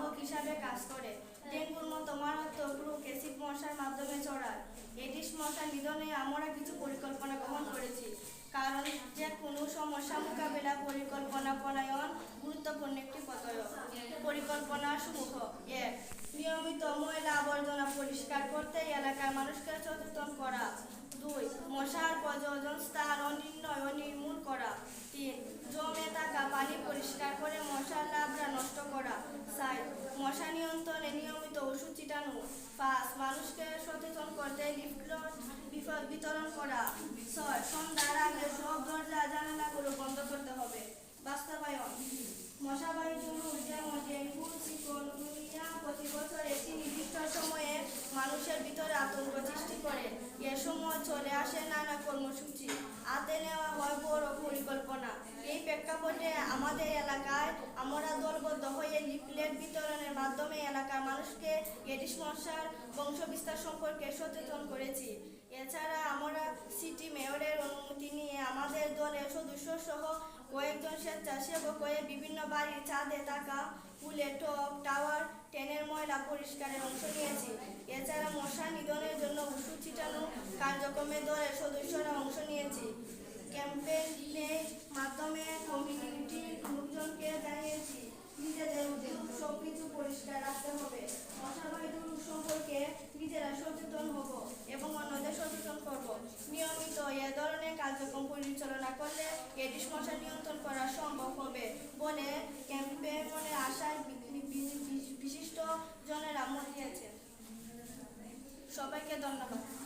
বাহক হিসাবে কাজ করে। ডেঙ্গুর মতো মারাত্মক রোগ অ্যাসিড মশার মাধ্যমে ছড়ায়। এডিস মশা নিধনে আমরা কিছু পরিকল্পনা গ্রহণ করেছি, কারণ যে কোনো সমস্যা মোকাবেলা পরিকল্পনা প্রণয়ন গুরুত্বপূর্ণ একটি পদক্ষেপ। পরিকল্পনা সমূহ: ১. নিয়মিত ময়লা আবর্জনা পরিষ্কার করতে এলাকার মানুষকে সচেতন করা। ২. মশার প্রজনন স্থান নির্ণয় ও নির্মূল করা। ৩. জমে থাকা পানি পরিষ্কার করে মশার লার্ভা নষ্ট করা। ৪. মশা নিয়ন্ত্রণে নিয়মিত ওষুধ ছিটানো। ৫. মানুষকে সচেতন করতে লিফলেট বিতরণ করা। ৬. সন্ধ্যার আগে সব দরজা জানালাগুলো বন্ধ করতে হবে। বাস্তবায়ন: মশাবাহিত রোগ যেমন ডেঙ্গু, চিকুনগুনিয়া প্রতি বছর একটি নির্দিষ্ট সময়ে মানুষের ভিতরে আতঙ্ক সৃষ্টি করে। এ সময় চলে আসে নানা কর্মসূচি, হাতে নেওয়া হয় বড় পরিকল্পনা। এই প্রেক্ষাপটে আমাদের এলাকায় আমরা দলবদ্ধ হয়ে লিফলেট বিতরণের মাধ্যমে এলাকার মানুষকে এডিস মশার বংশবিস্তার সম্পর্কে সচেতন করেছি। এছাড়া আমরা সিটি মেয়রের অনুমতি নিয়ে আমাদের দলের সদস্য সহ কয়েকজন স্বেচ্ছাসেবক হয়ে বিভিন্ন বাড়ির ছাদে থাকা ফুলের টব, টাওয়ার, ট্রেনের ময়লা পরিষ্কারে অংশ নিয়েছি। এছাড়া মশা নিধনের জন্য ওষুধ ছিটানো কার্যক্রমে দলের সদস্যরা অংশ নিয়েছি। ক্যাম্পেইনের মাধ্যমে কমিউনিটির লোকজনকে জানিয়েছি নিজেদের সবকিছু পরিষ্কার রাখতে হবে। মশাবাহিত রোগ সম্পর্কে নিজেরা সচেতন হব এবং অন্যদের সচেতন করব। নিয়মিত এ ধরনের কার্যক্রম পরিচালনা করলে এডিস মশা নিয়ন্ত্রণ করা সম্ভব হবে বলে ক্যাম্পেইনে আসায় বিশিষ্ট জনেরা মত দিয়েছেন। সবাইকে ধন্যবাদ।